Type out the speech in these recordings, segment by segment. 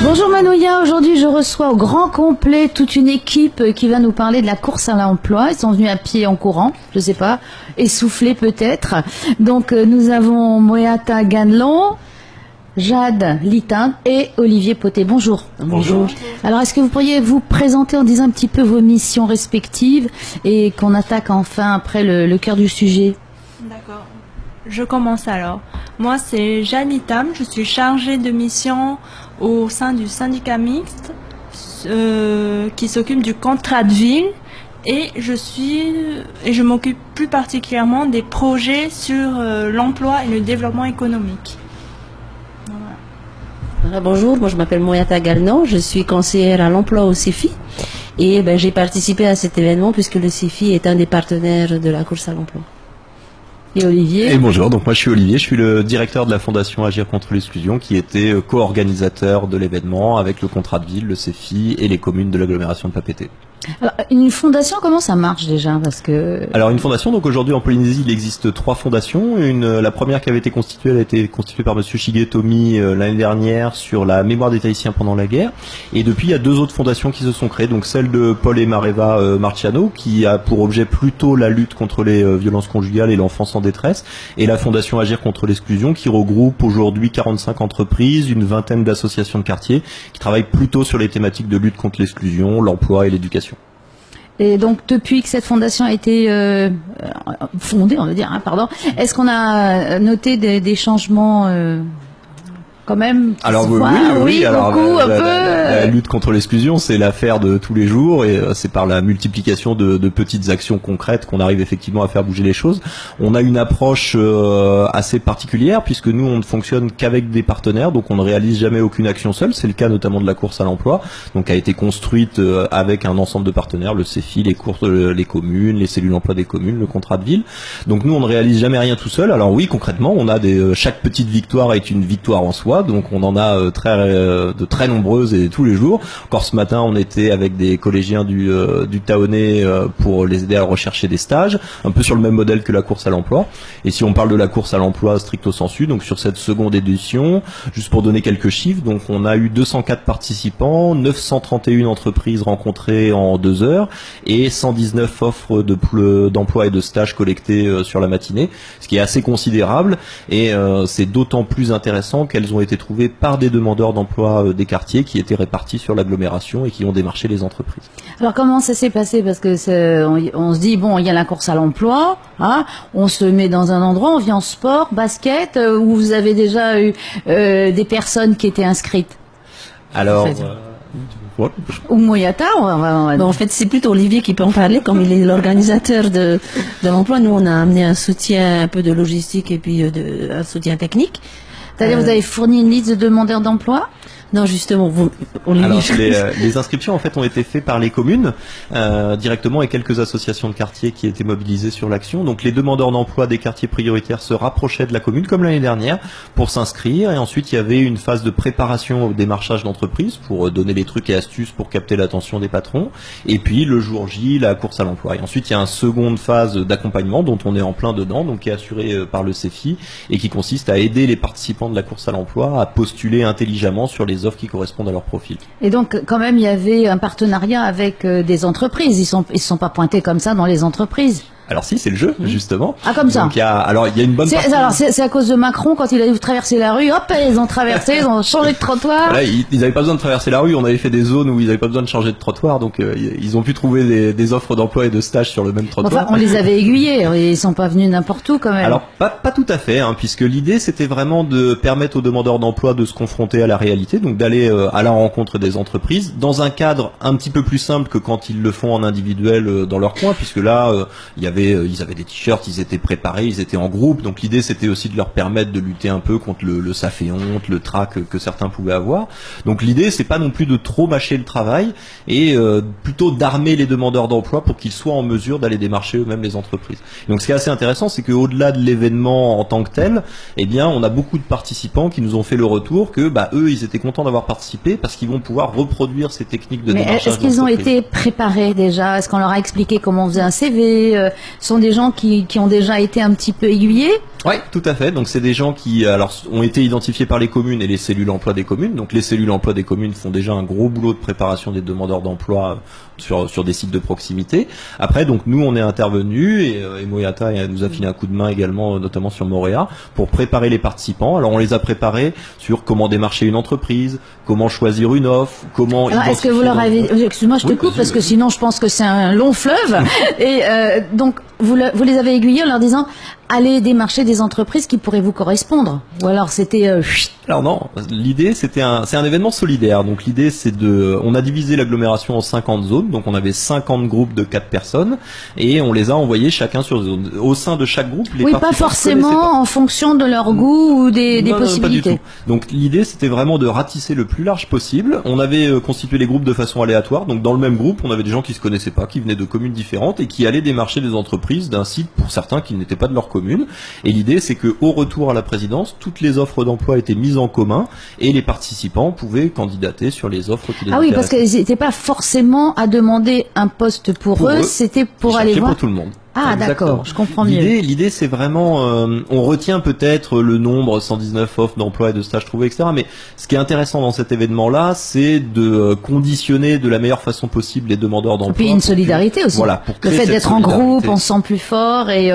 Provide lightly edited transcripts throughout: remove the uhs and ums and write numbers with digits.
Bonjour Manouya, aujourd'hui je reçois au grand complet toute une équipe qui va nous parler de la course à l'emploi. Ils sont venus à pied en courant, je sais pas, essoufflés peut-être. Donc nous avons Moyata Ganlon, Jade Litin et Olivier Poté. Bonjour. Bonjour. Alors est-ce que vous pourriez vous présenter en disant un petit peu vos missions respectives et qu'on attaque enfin après le cœur du sujet? D'accord. Je commence alors. Moi, c'est Jade Litin. Je suis chargée de mission au sein du syndicat mixte qui s'occupe du contrat de ville et je m'occupe plus particulièrement des projets sur l'emploi et le développement économique. Voilà, bonjour, moi je m'appelle Moyata Galnon, je suis conseillère à l'emploi au CEFI et j'ai participé à cet événement puisque le CEFI est un des partenaires de la course à l'emploi. Et Olivier. Et bonjour, donc moi je suis Olivier, je suis le directeur de la Fondation Agir contre l'exclusion qui était co-organisateur de l'événement avec le contrat de ville, le CEFI et les communes de l'agglomération de Papeete. Alors, une fondation, comment ça marche déjà? Parce que... Alors une fondation, donc aujourd'hui en Polynésie il existe 3 fondations. La première qui avait été constituée, elle a été constituée par monsieur Shigetomi l'année dernière sur la mémoire des Tahitiens pendant la guerre. Et depuis il y a 2 autres fondations qui se sont créées, donc celle de Paul et Mareva Marciano qui a pour objet plutôt la lutte contre les violences conjugales et l'enfance en détresse, et la fondation Agir contre l'exclusion qui regroupe aujourd'hui 45 entreprises, une vingtaine d'associations de quartier qui travaillent plutôt sur les thématiques de lutte contre l'exclusion, l'emploi et l'éducation. Et donc, depuis que cette fondation a été fondée, on va dire, est-ce qu'on a noté des changements quand même? Alors oui, alors la lutte contre l'exclusion, c'est l'affaire de tous les jours et c'est par la multiplication de petites actions concrètes qu'on arrive effectivement à faire bouger les choses. On a une approche assez particulière puisque nous on ne fonctionne qu'avec des partenaires, donc on ne réalise jamais aucune action seule. C'est le cas notamment de la course à l'emploi, donc a été construite avec un ensemble de partenaires, le CEFI, les courses, les communes, les cellules emploi des communes, le contrat de ville. Donc nous on ne réalise jamais rien tout seul. Alors oui, concrètement, on a chaque petite victoire est une victoire en soi. Donc on en a de très nombreuses et tous les jours. Encore ce matin, on était avec des collégiens du Taonais pour les aider à rechercher des stages, un peu sur le même modèle que la course à l'emploi. Et si on parle de la course à l'emploi stricto sensu, donc sur cette seconde édition, juste pour donner quelques chiffres, donc on a eu 204 participants, 931 entreprises rencontrées en 2 heures et 119 offres d'emploi et de stages collectées sur la matinée, ce qui est assez considérable et c'est d'autant plus intéressant qu'elles ont été trouvées par des demandeurs d'emploi des quartiers qui étaient répartis sur l'agglomération et qui ont démarché les entreprises. Alors comment ça s'est passé? Parce que on se dit, bon, il y a la course à l'emploi, hein, on se met dans un endroit, on vient en sport, basket, où vous avez déjà eu des personnes qui étaient inscrites? Alors... Ou Moyata, Bon, en fait, c'est plutôt Olivier qui peut en parler, comme il est l'organisateur de l'emploi. Nous, on a amené un soutien un peu de logistique et puis un soutien technique. C'est-à-dire vous avez fourni une liste de demandeurs d'emploi? Non, justement, alors, les inscriptions en fait ont été faites par les communes directement et quelques associations de quartier qui étaient mobilisées sur l'action. Donc les demandeurs d'emploi des quartiers prioritaires se rapprochaient de la commune comme l'année dernière pour s'inscrire et ensuite il y avait une phase de préparation au démarchage d'entreprise pour donner les trucs et astuces pour capter l'attention des patrons et puis le jour J, la course à l'emploi. Et ensuite il y a une seconde phase d'accompagnement dont on est en plein dedans, donc qui est assurée par le CEFI et qui consiste à aider les participants de la course à l'emploi à postuler intelligemment sur les offres qui correspondent à leur profil. Et donc, quand même, il y avait un partenariat avec des entreprises. Ils sont pas pointés comme ça dans les entreprises. Alors si, c'est le jeu, justement. Ah, comme ça. Donc, il y a une bonne partie... Alors, c'est à cause de Macron, quand il a dû traverser la rue, hop, ils ont traversé, ils ont changé de trottoir. Voilà, ils n'avaient pas besoin de traverser la rue, on avait fait des zones où ils n'avaient pas besoin de changer de trottoir, donc ils ont pu trouver des offres d'emploi et de stage sur le même trottoir. Enfin, on les avait aiguillés, ils sont pas venus n'importe où quand même. Alors, pas tout à fait, hein, puisque l'idée c'était vraiment de permettre aux demandeurs d'emploi de se confronter à la réalité, donc d'aller à la rencontre des entreprises, dans un cadre un petit peu plus simple que quand ils le font en individuel dans leur coin, puisque là, ils avaient des t-shirts, ils étaient préparés, ils étaient en groupe, donc l'idée c'était aussi de leur permettre de lutter un peu contre le ça fait honte, le trac que certains pouvaient avoir. Donc l'idée c'est pas non plus de trop mâcher le travail et plutôt d'armer les demandeurs d'emploi pour qu'ils soient en mesure d'aller démarcher eux-mêmes les entreprises. Donc ce qui est assez intéressant, c'est qu'au-delà de l'événement en tant que tel, eh bien on a beaucoup de participants qui nous ont fait le retour que eux ils étaient contents d'avoir participé parce qu'ils vont pouvoir reproduire ces techniques de démarchage. Mais est-ce qu'ils ont été préparés déjà? Est-ce qu'on leur a expliqué comment on faisait un CV? Ce sont des gens qui ont déjà été un petit peu aiguillés? Oui, tout à fait. Donc c'est des gens qui ont été identifiés par les communes et les cellules emploi des communes. Donc les cellules emploi des communes font déjà un gros boulot de préparation des demandeurs d'emploi sur des sites de proximité. Après, donc nous on est intervenu et Moyata nous a filé un coup de main également, notamment sur Moréa, pour préparer les participants. Alors on les a préparés sur comment démarcher une entreprise, comment choisir une offre, comment. Alors est-ce que vous leur avez, excuse-moi, je te coupe parce que sinon je pense que c'est un long fleuve. Et donc vous les avez aiguillés en leur disant allez démarcher des entreprises qui pourraient vous correspondre. Ou alors c'était. Alors non, l'idée c'est un événement solidaire. Donc l'idée c'est on a divisé l'agglomération en 50 zones. Donc on avait 50 groupes de 4 personnes et on les a envoyés chacun sur zone. Au sein de chaque groupe, les participants pas forcément en fonction de leur goût ou des possibilités. Pas du tout. Donc l'idée c'était vraiment de ratisser le plus large possible. On avait constitué les groupes de façon aléatoire. Donc dans le même groupe, on avait des gens qui se connaissaient pas, qui venaient de communes différentes et qui allaient démarcher des entreprises d'un site pour certains qui n'étaient pas de leur commune. Et l'idée c'est que au retour à la présidence, toutes les offres d'emploi étaient mises en commun et les participants pouvaient candidater sur les offres qui les intéressaient. Ah oui, parce qu'ils n'étaient pas forcément à demander un poste pour eux, c'était pour aller voir. Pour tout le monde. Ah d'accord, je comprends mieux. L'idée c'est vraiment, on retient peut-être le nombre 119 offres d'emploi et de stages trouvés, etc. Mais ce qui est intéressant dans cet événement-là, c'est de conditionner de la meilleure façon possible les demandeurs d'emploi. Et puis une solidarité aussi. Voilà, le fait d'être en groupe, on se sent plus fort et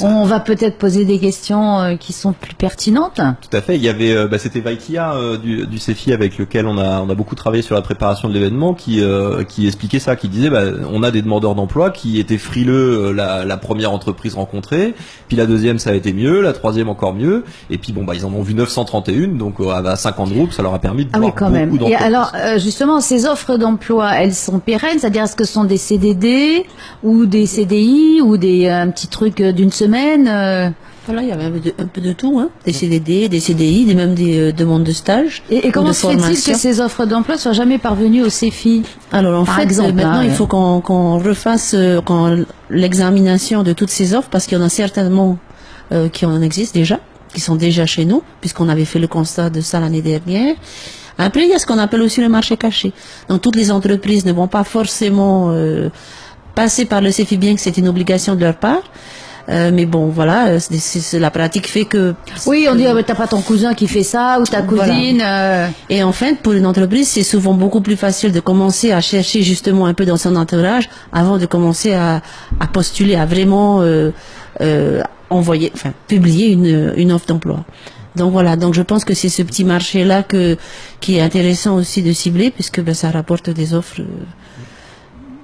on va peut-être poser des questions qui sont plus pertinentes. Tout à fait. Il y avait, c'était Vaikia du CEFI avec lequel on a beaucoup travaillé sur la préparation de l'événement, qui expliquait ça, qui disait, on a des demandeurs d'emploi qui étaient frileux la première entreprise rencontrée, puis la deuxième ça a été mieux, la troisième encore mieux, et puis ils en ont vu 931, donc à 50 groupes, ça leur a permis de voir quand beaucoup même. d'entreprises. Et alors justement, ces offres d'emploi, elles sont pérennes, c'est-à-dire est-ce que ce sont des CDD ou des CDI ou un petit truc d'une semaine Voilà, il y avait un peu de tout, hein. Des CDD, des CDI, même des demandes de stage. Et comment se fait-il que ces offres d'emploi soient jamais parvenues au CEFI? Alors en fait, maintenant il faut qu'on refasse l'examination de toutes ces offres parce qu'il y en a certainement qui en existent déjà, qui sont déjà chez nous, puisqu'on avait fait le constat de ça l'année dernière. Après, il y a ce qu'on appelle aussi le marché caché. Donc toutes les entreprises ne vont pas forcément passer par le CEFI, bien que c'est une obligation de leur part. Mais bon, voilà, la pratique fait que... Oui, on dit, t'as pas ton cousin qui fait ça, ou ta cousine... Voilà. Et en fait, pour une entreprise, c'est souvent beaucoup plus facile de commencer à chercher justement un peu dans son entourage avant de commencer à postuler, à vraiment publier une offre d'emploi. Donc voilà, donc je pense que c'est ce petit marché-là qui est intéressant aussi de cibler, puisque ça rapporte des offres...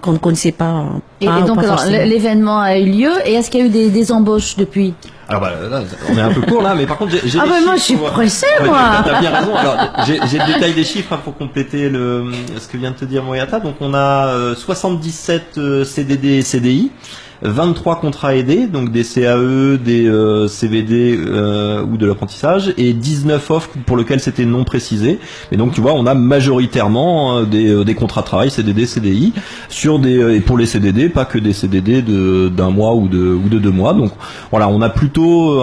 qu'on ne connaissait pas. Et donc, l'événement a eu lieu, et est-ce qu'il y a eu des embauches depuis? Alors là, on est un peu court là, mais par contre j'ai des moi je suis pressé, moi. T'as bien raison. Alors j'ai le détail des chiffres pour compléter ce que vient de te dire Moyata. Donc on a 77 CDD et CDI. 23 contrats aidés, donc des CAE, des CVD ou de l'apprentissage, et 19 offres pour lesquelles c'était non précisé. Et donc tu vois, on a majoritairement des contrats de travail, CDD, CDI, et pour les CDD, pas que des CDD d'un mois ou de 2 mois. Donc voilà, on a plutôt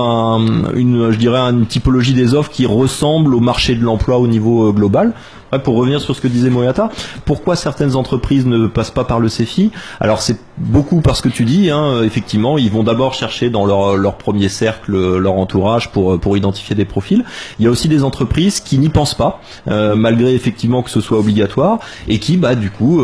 une typologie des offres qui ressemble au marché de l'emploi au niveau global. Pour revenir sur ce que disait Moyata, pourquoi certaines entreprises ne passent pas par le CEFI? Alors c'est beaucoup parce que tu dis, effectivement, ils vont d'abord chercher dans leur premier cercle, leur entourage pour identifier des profils. Il y a aussi des entreprises qui n'y pensent pas, malgré effectivement que ce soit obligatoire, et qui du coup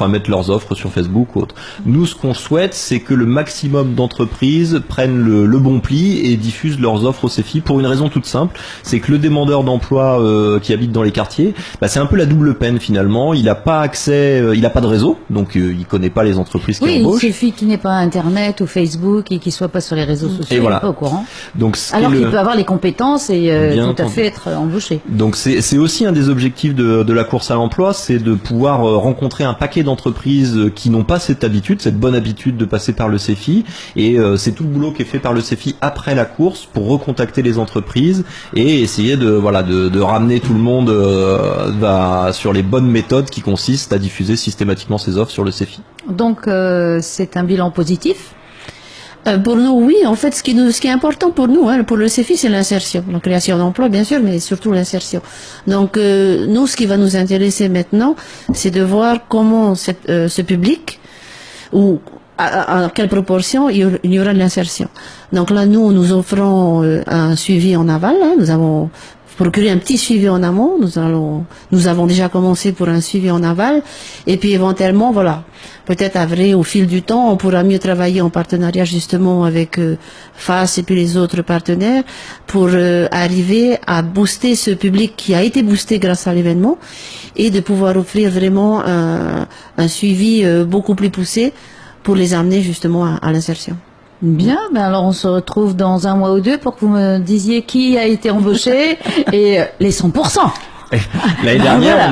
mettent leurs offres sur Facebook ou autre. Nous, ce qu'on souhaite, c'est que le maximum d'entreprises prennent le bon pli et diffusent leurs offres au CEFI pour une raison toute simple, c'est que le demandeur d'emploi qui habite dans les quartiers, c'est un peu la double peine finalement. Il n'a pas accès, il n'a pas de réseau, donc il connaît pas les entreprises qui embauchent. Il suffit qu'il n'ait pas Internet ou Facebook et qu'il soit pas sur les réseaux sociaux, il n'est pas au courant. Donc, alors qu'il peut avoir les compétences et tout à fait être embauché. Donc c'est aussi un des objectifs de la course à l'emploi, c'est de pouvoir rencontrer un paquet d'entreprises qui n'ont pas cette bonne habitude de passer par le CEFI, et c'est tout le boulot qui est fait par le CEFI après la course pour recontacter les entreprises et essayer de ramener tout le monde sur les bonnes méthodes qui consistent à diffuser systématiquement ces offres sur le CEFI. Donc c'est un bilan positif? Pour nous, oui. En fait, ce qui est important pour nous, pour le CEFI, c'est l'insertion. La création d'emplois, bien sûr, mais surtout l'insertion. Donc, nous, ce qui va nous intéresser maintenant, c'est de voir comment ce public, ou à quelle proportion il y aura de l'insertion. Donc là, nous offrons un suivi en aval. Hein. Nous avons procuré un petit suivi en amont. Nous avons déjà commencé pour un suivi en aval. Et puis éventuellement, voilà, peut-être au fil du temps, on pourra mieux travailler en partenariat justement avec FAS et puis les autres partenaires pour arriver à booster ce public qui a été boosté grâce à l'événement et de pouvoir offrir vraiment un suivi beaucoup plus poussé pour les amener justement à l'insertion. Bien, ben alors on se retrouve dans un mois ou deux pour que vous me disiez qui a été embauché et les 100%. L'année dernière,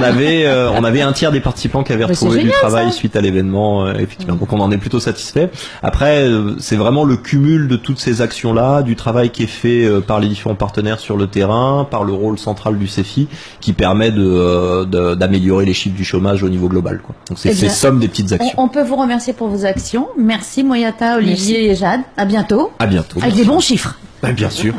on avait un tiers des participants qui avaient retrouvé du travail suite à l'événement, effectivement. Donc on en est plutôt satisfait. Après, c'est vraiment le cumul de toutes ces actions-là, du travail qui est fait par les différents partenaires sur le terrain, par le rôle central du CEFI, qui permet d'améliorer les chiffres du chômage au niveau global, quoi. Donc c'est somme des petites actions. On peut vous remercier pour vos actions. Merci Moyata, Olivier et Jade. À bientôt. À bientôt. Avec des bons chiffres. Bien sûr.